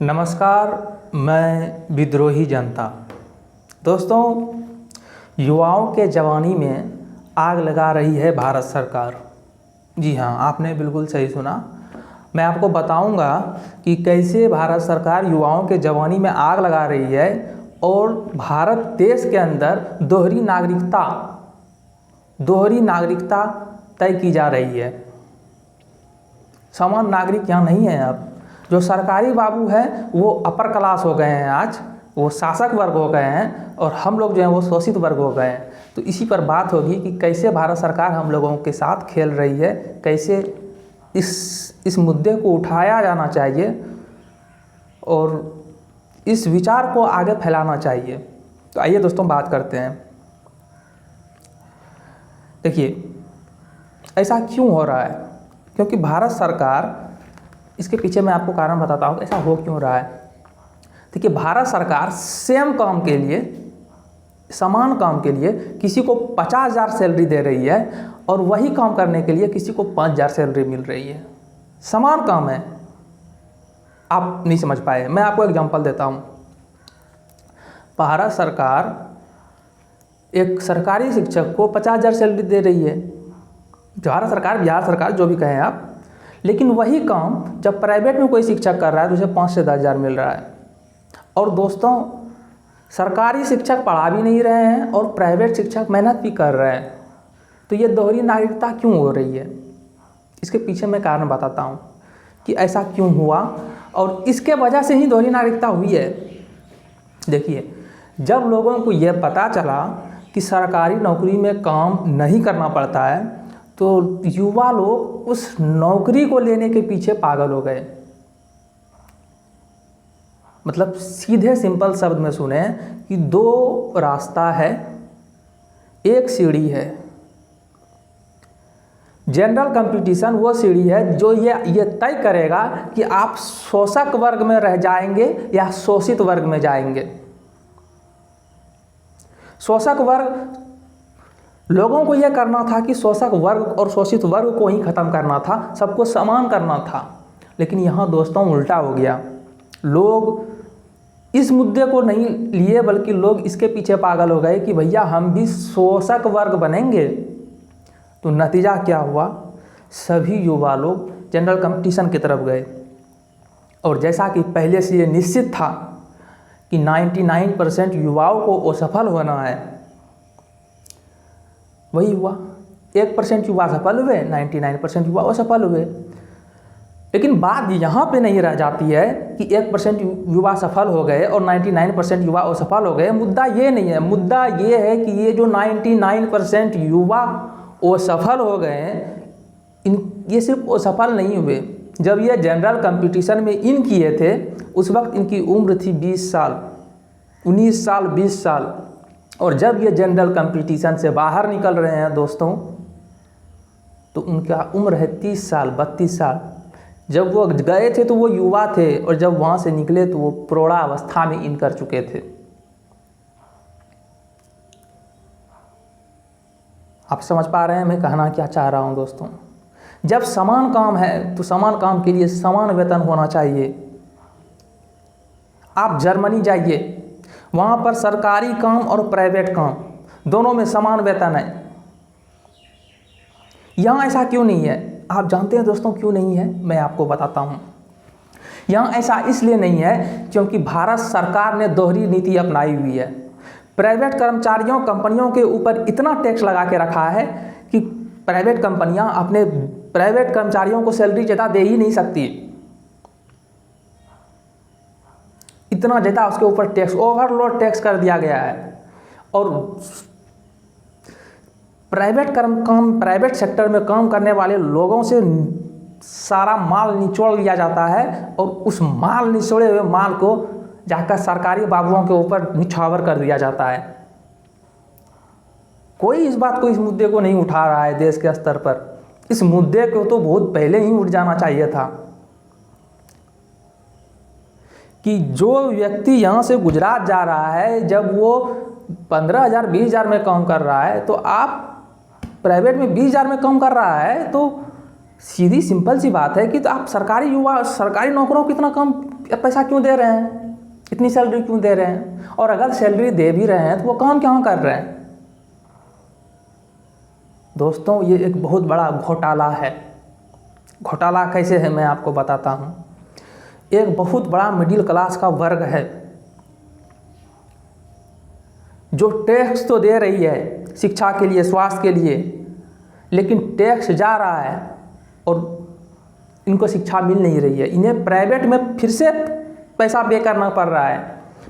नमस्कार, मैं विद्रोही जनता। दोस्तों, युवाओं के जवानी में आग लगा रही है भारत सरकार। जी हाँ, आपने बिल्कुल सही सुना। मैं आपको बताऊंगा कि कैसे भारत सरकार युवाओं के जवानी में आग लगा रही है और भारत देश के अंदर दोहरी नागरिकता तय की जा रही है। समान नागरिक यहाँ नहीं है। अब जो सरकारी बाबू हैं वो अपर क्लास हो गए हैं, आज वो शासक वर्ग हो गए हैं और हम लोग जो हैं वो शोषित वर्ग हो गए हैं। तो इसी पर बात होगी कि कैसे भारत सरकार हम लोगों के साथ खेल रही है, कैसे इस मुद्दे को उठाया जाना चाहिए और इस विचार को आगे फैलाना चाहिए। तो आइए दोस्तों बात करते हैं। देखिए, ऐसा क्यों हो रहा है? क्योंकि भारत सरकार, इसके पीछे मैं आपको कारण बताता हूँ ऐसा हो क्यों रहा है। देखिए, भारत सरकार सेम काम के लिए, समान काम के लिए किसी को 50,000 सैलरी दे रही है और वही काम करने के लिए किसी को 5,000 सैलरी मिल रही है। समान काम है। आप नहीं समझ पाए, मैं आपको एग्जांपल देता हूँ। भारत सरकार एक सरकारी शिक्षक को 50,000 सैलरी दे रही है। भारत सरकार, बिहार सरकार, जो भी कहें आप, लेकिन वही काम जब प्राइवेट में कोई शिक्षक कर रहा है तो उसे 5 से 10,000 मिल रहा है। और दोस्तों, सरकारी शिक्षक पढ़ा भी नहीं रहे हैं और प्राइवेट शिक्षक मेहनत भी कर रहे हैं। तो ये दोहरी नागरिकता क्यों हो रही है? इसके पीछे मैं कारण बताता हूँ कि ऐसा क्यों हुआ और इसके वजह से ही दोहरी नागरिकता हुई है। देखिए, जब लोगों को यह पता चला कि सरकारी नौकरी में काम नहीं करना पड़ता है तो युवा लोग उस नौकरी को लेने के पीछे पागल हो गए। मतलब सीधे सिंपल शब्द में सुने कि 2 रास्ता है, एक सीढ़ी है। जनरल कंपटीशन वो सीढ़ी है जो ये तय करेगा कि आप शोषक वर्ग में रह जाएंगे या शोषित वर्ग में जाएंगे। शोषक वर्ग, लोगों को यह करना था कि शोषक वर्ग और शोषित वर्ग को ही ख़त्म करना था, सबको समान करना था। लेकिन यहाँ दोस्तों उल्टा हो गया। लोग इस मुद्दे को नहीं लिए बल्कि लोग इसके पीछे पागल हो गए कि भैया हम भी शोषक वर्ग बनेंगे। तो नतीजा क्या हुआ? सभी युवा लोग जनरल कंपटीशन की तरफ गए। और जैसा कि पहले से ये निश्चित था कि 99% युवाओं को असफल होना है, वही हुआ। 1% युवा सफल हुए, 99% युवा असफल हुए। लेकिन बात यहाँ पे नहीं रह जाती है कि 1% युवा सफल हो गए और 99% युवा असफल हो गए। मुद्दा ये नहीं है। मुद्दा ये है कि ये जो 99% युवा असफल हो गए, ये सिर्फ असफल नहीं हुए। जब ये जनरल कंपटीशन में इन किए थे उस वक्त इनकी उम्र थी 20 साल, 19 साल, 20 साल। और जब ये जनरल कंपटीशन से बाहर निकल रहे हैं दोस्तों, तो उनका उम्र है 30 साल, 32 साल। जब वो गए थे तो वो युवा थे और जब वहाँ से निकले तो वो प्रौढ़ावस्था में इन कर चुके थे। आप समझ पा रहे हैं मैं कहना क्या चाह रहा हूँ दोस्तों? जब समान काम है तो समान काम के लिए समान वेतन होना चाहिए। आप जर्मनी जाइए, वहाँ पर सरकारी काम और प्राइवेट काम दोनों में समान वेतन है। यहाँ ऐसा क्यों नहीं है? आप जानते हैं दोस्तों क्यों नहीं है? मैं आपको बताता हूँ। यहाँ ऐसा इसलिए नहीं है क्योंकि भारत सरकार ने दोहरी नीति अपनाई हुई है। प्राइवेट कर्मचारियों, कंपनियों के ऊपर इतना टैक्स लगा के रखा है कि प्राइवेट कंपनियाँ अपने प्राइवेट कर्मचारियों को सैलरी ज़्यादा दे ही नहीं सकती। इतना ज़्यादा उसके ऊपर टैक्स, ओवरलोड टैक्स कर दिया गया है। और प्राइवेट सेक्टर में काम करने वाले लोगों से सारा माल निचोड़ लिया जाता है और उस निचोड़े हुए माल को जाकर सरकारी बाबुओं के ऊपर निछावर कर दिया जाता है। कोई इस मुद्दे को नहीं उठा रहा है देश के स्तर पर। इस मुद्दे को तो बहुत पहले ही उठ जाना चाहिए था कि जो व्यक्ति यहाँ से गुजरात जा रहा है, जब वो 15,000, 20,000 में काम कर रहा है तो आप प्राइवेट में 20,000 में काम कर रहा है, तो सीधी सिंपल सी बात है कि तो आप सरकारी नौकरों को इतना कम कि पैसा क्यों दे रहे हैं, इतनी सैलरी क्यों दे रहे हैं, और अगर सैलरी दे भी रहे हैं तो वो काम क्यों कर रहे हैं। दोस्तों ये एक बहुत बड़ा घोटाला है। घोटाला कैसे है मैं आपको बताता हूँ। एक बहुत बड़ा मिडिल क्लास का वर्ग है जो टैक्स तो दे रही है शिक्षा के लिए, स्वास्थ्य के लिए, लेकिन टैक्स जा रहा है और इनको शिक्षा मिल नहीं रही है। इन्हें प्राइवेट में फिर से पैसा पे करना पड़ रहा है।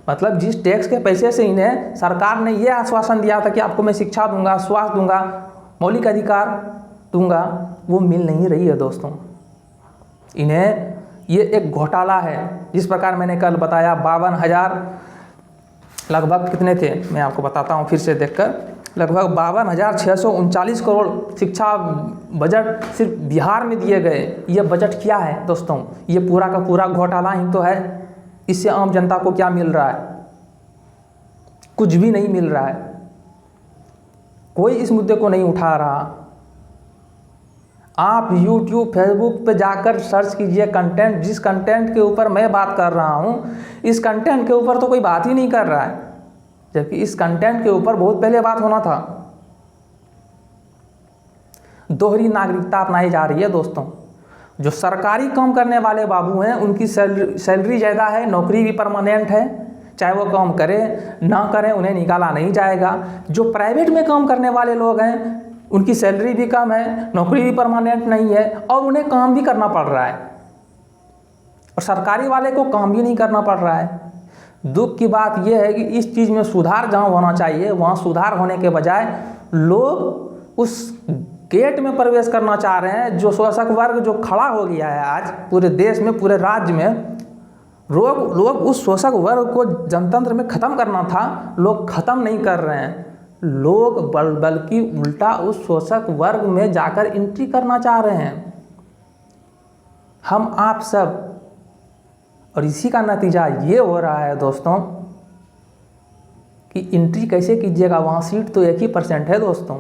मतलब जिस टैक्स के पैसे से इन्हें सरकार ने ये आश्वासन दिया था कि आपको मैं शिक्षा दूंगा, स्वास्थ्य दूंगा, मौलिक अधिकार दूंगा, वो मिल नहीं रही है दोस्तों। इन्हें ये एक घोटाला है। जिस प्रकार मैंने कल बताया 52,000 लगभग कितने थे मैं आपको बताता हूँ फिर से देखकर, लगभग 52,639 करोड़ शिक्षा बजट सिर्फ बिहार में दिए गए। ये बजट क्या है दोस्तों, ये पूरा का पूरा घोटाला ही तो है। इससे आम जनता को क्या मिल रहा है, कुछ भी नहीं मिल रहा है। कोई इस मुद्दे को नहीं उठा रहा। आप YouTube, फेसबुक पे जाकर सर्च कीजिए कंटेंट, जिस कंटेंट के ऊपर मैं बात कर रहा हूँ इस कंटेंट के ऊपर तो कोई बात ही नहीं कर रहा है, जबकि इस कंटेंट के ऊपर बहुत पहले बात होना था। दोहरी नागरिकता अपनाई जा रही है दोस्तों। जो सरकारी काम करने वाले बाबू हैं उनकी सैलरी ज़्यादा है, नौकरी भी परमानेंट है, चाहे वो काम करें ना करें उन्हें निकाला नहीं जाएगा। जो प्राइवेट में काम करने वाले लोग हैं उनकी सैलरी भी कम है, नौकरी भी परमानेंट नहीं है और उन्हें काम भी करना पड़ रहा है, और सरकारी वाले को काम भी नहीं करना पड़ रहा है। दुख की बात यह है कि इस चीज़ में सुधार जहाँ होना चाहिए वहाँ सुधार होने के बजाय लोग उस गेट में प्रवेश करना चाह रहे हैं जो शोषक वर्ग जो खड़ा हो गया है आज पूरे देश में, पूरे राज्य में। लोग उस शोषक वर्ग को जनतंत्र में ख़त्म करना था, लोग ख़त्म नहीं कर रहे हैं। लोग बल्कि उल्टा उस शोषक वर्ग में जाकर एंट्री करना चाह रहे हैं। हम आप सब, और इसी का नतीजा ये हो रहा है दोस्तों कि एंट्री कैसे कीजिएगा, वहाँ सीट तो 1% है दोस्तों।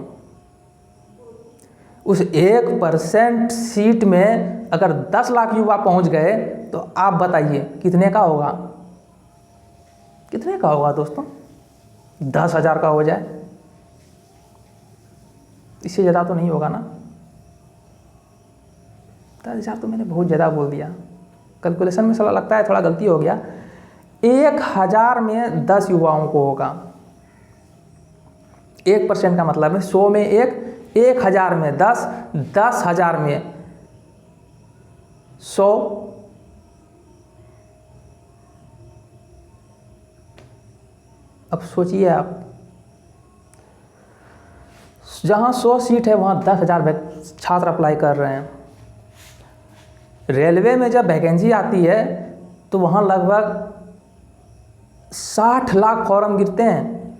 उस 1% सीट में अगर 10 लाख युवा पहुँच गए तो आप बताइए कितने का होगा, कितने का होगा दोस्तों। 10,000 का हो जाए, इससे ज़्यादा तो नहीं होगा ना। 10,000 तो मैंने बहुत ज़्यादा बोल दिया, कैलकुलेशन में साला लगता है थोड़ा गलती हो गया। 1,000 में 10 युवाओं को होगा। 1% का मतलब है 100 में 1, 1,000 में 10, 10,000 में 100, अब सोचिए आप, जहाँ 100 सीट है वहाँ 10,000 छात्र अप्लाई कर रहे हैं। रेलवे में जब वैकेंसी आती है तो वहाँ लगभग 60 लाख फॉर्म गिरते हैं।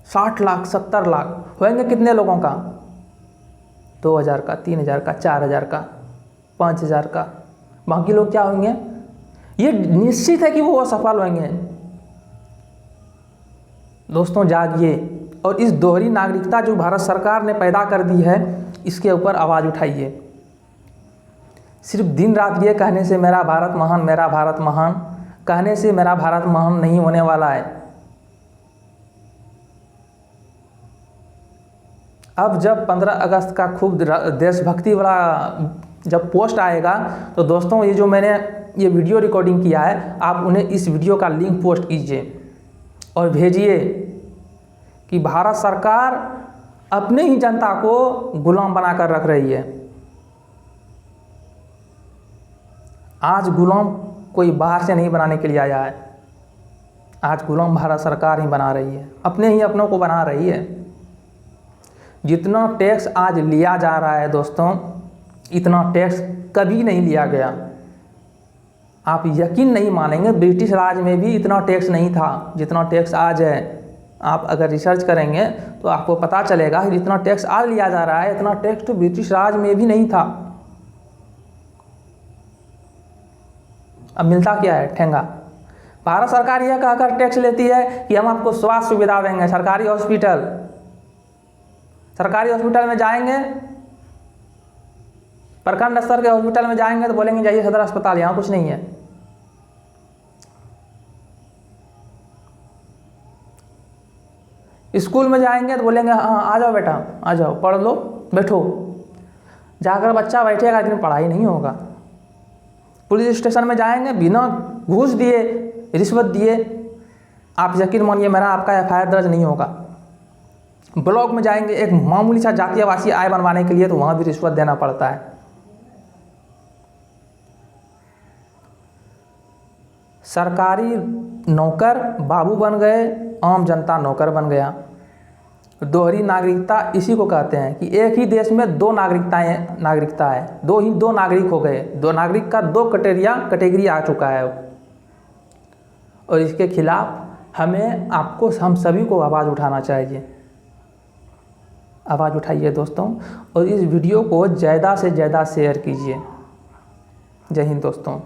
60 लाख, 70 लाख होंगे कितने लोगों का, 2,000 का, 3,000 का, 4,000 का, 5,000 का। बाकी लोग क्या होंगे, ये निश्चित है कि वो असफल होंगे। दोस्तों जागिए और इस दोहरी नागरिकता जो भारत सरकार ने पैदा कर दी है इसके ऊपर आवाज़ उठाइए। सिर्फ दिन रात ये कहने से मेरा भारत महान, मेरा भारत महान कहने से मेरा भारत महान नहीं होने वाला है। अब जब 15 अगस्त का खूब देशभक्ति वाला जब पोस्ट आएगा तो दोस्तों ये जो मैंने ये वीडियो रिकॉर्डिंग किया है आप उन्हें इस वीडियो का लिंक पोस्ट कीजिए और भेजिए कि भारत सरकार अपने ही जनता को गुलाम बनाकर रख रही है। आज गुलाम कोई बाहर से नहीं बनाने के लिए आया है, आज गुलाम भारत सरकार ही बना रही है, अपने ही अपनों को बना रही है। जितना टैक्स आज लिया जा रहा है दोस्तों, इतना टैक्स कभी नहीं लिया गया। आप यकीन नहीं मानेंगे, ब्रिटिश राज में भी इतना टैक्स नहीं था जितना टैक्स आज है। आप अगर रिसर्च करेंगे तो आपको पता चलेगा कि जितना टैक्स आज लिया जा रहा है इतना टैक्स तो ब्रिटिश राज में भी नहीं था। अब मिलता क्या है, ठेंगा। भारत सरकार यह कहकर टैक्स लेती है कि हम आपको स्वास्थ्य सुविधा देंगे, सरकारी हॉस्पिटल में जाएंगे प्रखंड स्तर के हॉस्पिटल में जाएंगे तो बोलेंगे जाइए सदर अस्पताल, यहाँ कुछ नहीं है। स्कूल में जाएंगे तो बोलेंगे हाँ आ जाओ बेटा, आ जाओ, पढ़ लो, बैठो। जाकर बच्चा बैठेगा लेकिन पढ़ाई नहीं होगा। पुलिस स्टेशन में जाएंगे, बिना घूस दिए, रिश्वत दिए, आप यकीन मानिए मेरा आपका FIR दर्ज नहीं होगा। ब्लॉक में जाएंगे एक मामूली सा जातीयवासी आय बनवाने के लिए, तो वहाँ भी रिश्वत देना पड़ता है। सरकारी नौकर बाबू बन गए, आम जनता नौकर बन गया। दोहरी नागरिकता इसी को कहते हैं कि एक ही देश में दो नागरिकता है, दो नागरिक हो गए, दो नागरिक का दो कैटेगरी आ चुका है। और इसके खिलाफ हम सभी को आवाज़ उठाना चाहिए। आवाज़ उठाइए दोस्तों, और इस वीडियो को ज़्यादा से ज़्यादा शेयर कीजिए। जय हिंद दोस्तों।